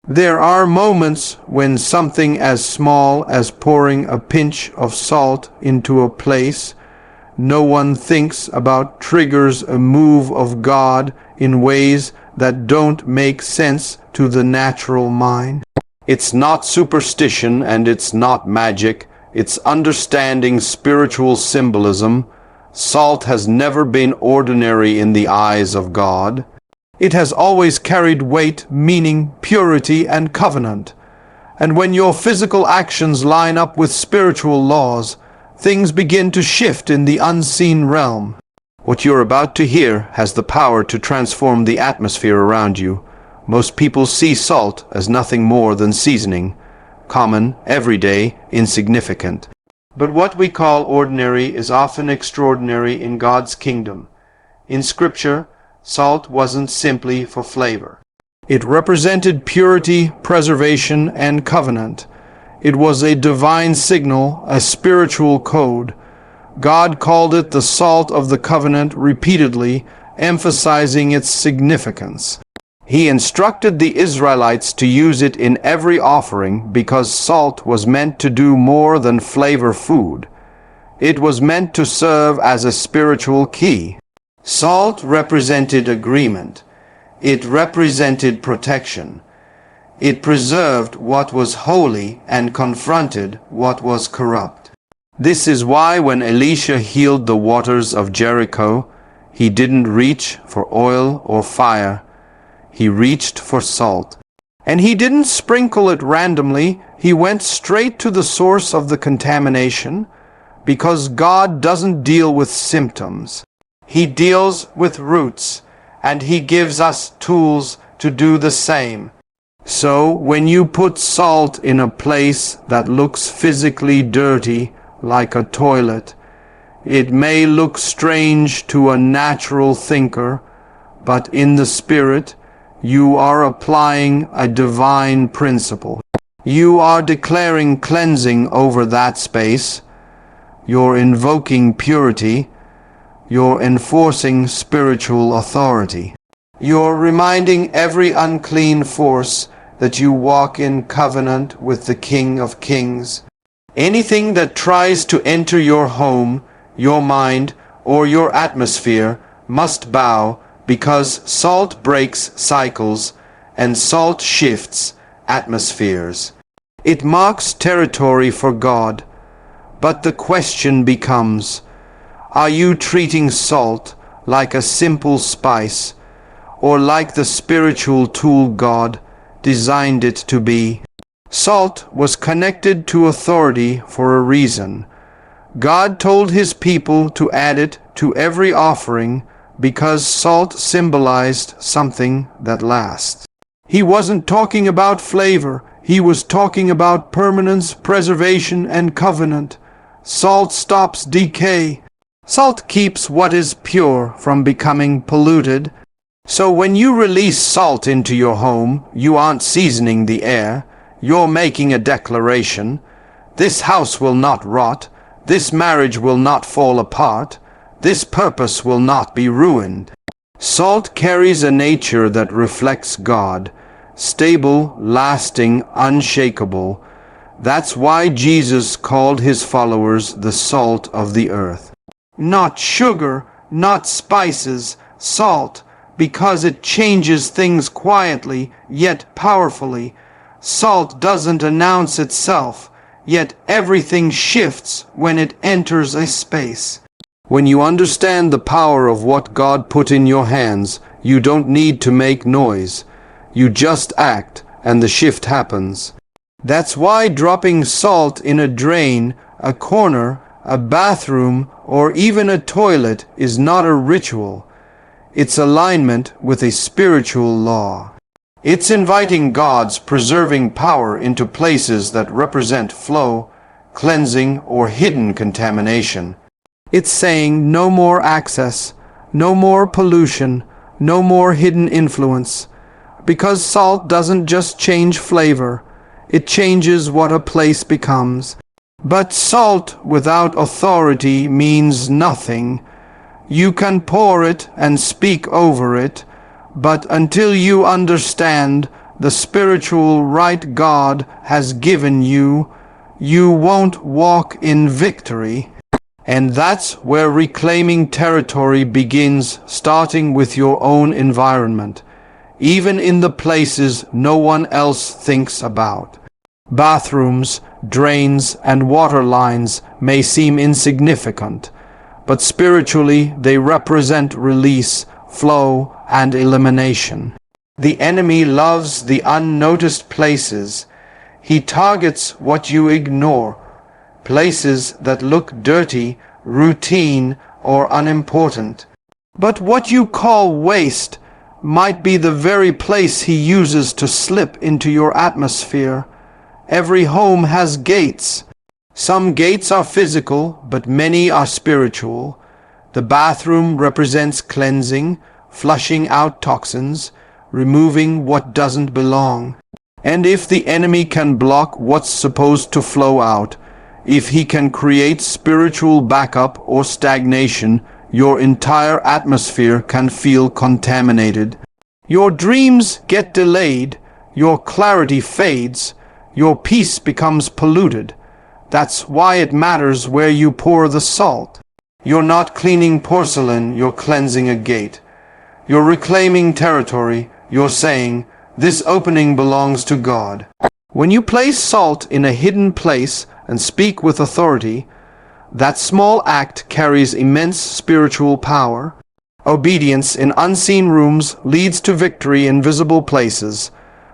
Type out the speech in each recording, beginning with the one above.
There are moments when something as small as pouring a pinch of salt into a place no one thinks about triggers a move of God in ways that don't make sense to the natural mind. It's not superstition and it's not magic. It's understanding spiritual symbolism. Salt has never been ordinary in the eyes of God. It has always carried weight, meaning, purity, and covenant. And when your physical actions line up with spiritual laws, things begin to shift in the unseen realm. What you're about to hear has the power to transform the atmosphere around you. Most people see salt as nothing more than seasoning, common, everyday, insignificant. But what we call ordinary is often extraordinary in God's kingdom. In Scripture, salt wasn't simply for flavor. It represented purity, preservation, and covenant. It was a divine signal, a spiritual code. God called it the salt of the covenant repeatedly, emphasizing its significance. He instructed the Israelites to use it in every offering because salt was meant to do more than flavor food. It was meant to serve as a spiritual key. Salt represented agreement. It represented protection. It preserved what was holy and confronted what was corrupt. This is why when Elisha healed the waters of Jericho, he didn't reach for oil or fire. He reached for salt. And he didn't sprinkle it randomly. He went straight to the source of the contamination, because God doesn't deal with symptoms. He deals with roots, and He gives us tools to do the same. So when you put salt in a place that looks physically dirty, like a toilet, it may look strange to a natural thinker, but in the Spirit, you are applying a divine principle. You are declaring cleansing over that space. You're invoking purity. You're enforcing spiritual authority. You're reminding every unclean force that you walk in covenant with the King of Kings. Anything that tries to enter your home, your mind, or your atmosphere must bow, because salt breaks cycles and salt shifts atmospheres. It marks territory for God. But the question becomes, are you treating salt like a simple spice, or like the spiritual tool God designed it to be? Salt was connected to authority for a reason. God told His people to add it to every offering because salt symbolized something that lasts. He wasn't talking about flavor. He was talking about permanence, preservation, and covenant. Salt stops decay. Salt keeps what is pure from becoming polluted. So when you release salt into your home, you aren't seasoning the air. You're making a declaration. This house will not rot. This marriage will not fall apart. This purpose will not be ruined. Salt carries a nature that reflects God, stable, lasting, unshakable. That's why Jesus called His followers the salt of the earth. Not sugar, not spices, salt, because it changes things quietly, yet powerfully. Salt doesn't announce itself, yet everything shifts when it enters a space. When you understand the power of what God put in your hands, you don't need to make noise. You just act, and the shift happens. That's why dropping salt in a drain, a corner, a bathroom, or even a toilet is not a ritual. It's alignment with a spiritual law. It's inviting God's preserving power into places that represent flow, cleansing, or hidden contamination. It's saying no more access, no more pollution, no more hidden influence. Because salt doesn't just change flavor, it changes what a place becomes. But salt without authority means nothing. You can pour it and speak over it, but until you understand the spiritual right God has given you, you won't walk in victory. And that's where reclaiming territory begins, starting with your own environment, even in the places no one else thinks about. Bathrooms, drains, and water lines may seem insignificant, but spiritually they represent release, flow, and elimination. The enemy loves the unnoticed places. He targets what you ignore, places that look dirty, routine, or unimportant. But what you call waste might be the very place he uses to slip into your atmosphere. Every home has gates. Some gates are physical, but many are spiritual. The bathroom represents cleansing, flushing out toxins, removing what doesn't belong. And if the enemy can block what's supposed to flow out, if he can create spiritual backup or stagnation, your entire atmosphere can feel contaminated. Your dreams get delayed, your clarity fades, your peace becomes polluted. That's why it matters where you pour the salt. You're not cleaning porcelain, you're cleansing a gate. You're reclaiming territory, you're saying, this opening belongs to God. When you place salt in a hidden place and speak with authority, that small act carries immense spiritual power. Obedience in unseen rooms leads to victory in visible places.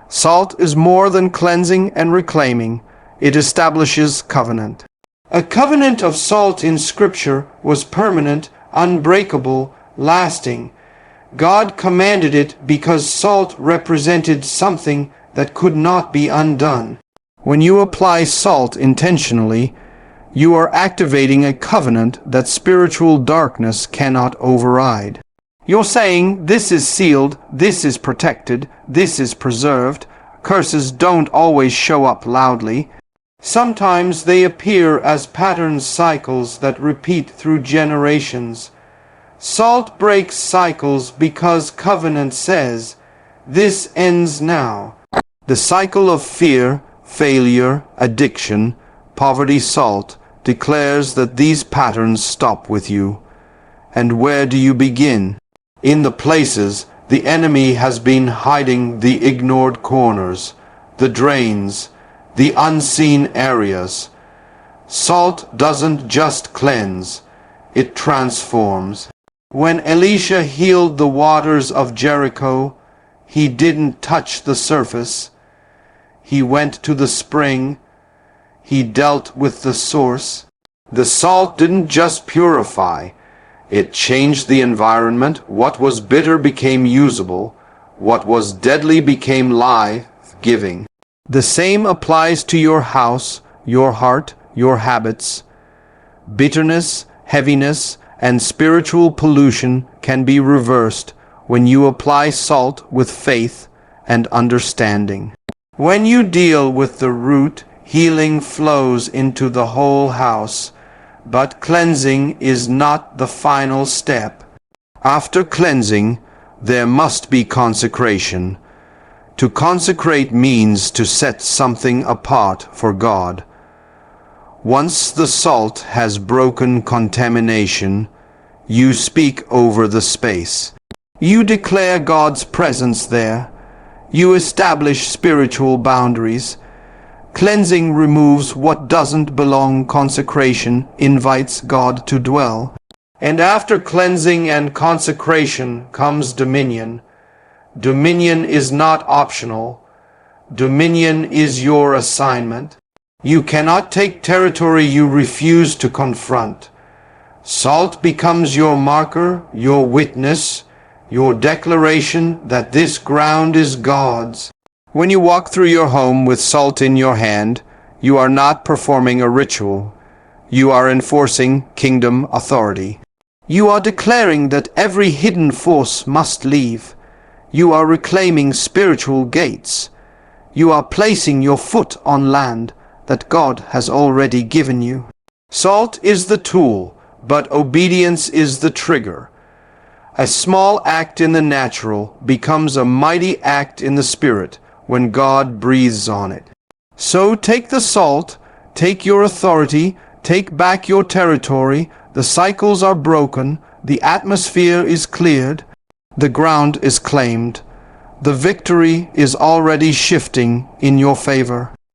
Salt is more than cleansing and reclaiming. It establishes covenant. A covenant of salt in Scripture was permanent, unbreakable, lasting. God commanded it because salt represented something that could not be undone. When you apply salt intentionally, you are activating a covenant that spiritual darkness cannot override. You're saying, this is sealed, this is protected, this is preserved. Curses don't always show up loudly. Sometimes they appear as pattern cycles that repeat through generations. Salt breaks cycles because covenant says, this ends now. The cycle of fear, failure, addiction, poverty salt declares that these patterns stop with you. And where do you begin? In the places the enemy has been hiding, the ignored corners, the drains, the unseen areas. Salt doesn't just cleanse, it transforms. When Elisha healed the waters of Jericho, he didn't touch the surface. He went to the spring. He dealt with the source. The salt didn't just purify. It changed the environment. What was bitter became usable. What was deadly became life-giving. The same applies to your house, your heart, your habits. Bitterness, heaviness, and spiritual pollution can be reversed when you apply salt with faith and understanding. When you deal with the root, healing flows into the whole house, but cleansing is not the final step. After cleansing, there must be consecration. To consecrate means to set something apart for God. Once the salt has broken contamination, you speak over the space. You declare God's presence there. You establish spiritual boundaries. Cleansing removes what doesn't belong. Consecration invites God to dwell. And after cleansing and consecration comes dominion. Dominion is not optional. Dominion is your assignment. You cannot take territory you refuse to confront. Salt becomes your marker, your witness, your declaration that this ground is God's. When you walk through your home with salt in your hand, you are not performing a ritual. You are enforcing kingdom authority. You are declaring that every hidden force must leave. You are reclaiming spiritual gates. You are placing your foot on land that God has already given you. Salt is the tool, but obedience is the trigger. A small act in the natural becomes a mighty act in the spirit when God breathes on it. So take the salt, take your authority, take back your territory. The cycles are broken, the atmosphere is cleared, the ground is claimed. The victory is already shifting in your favor.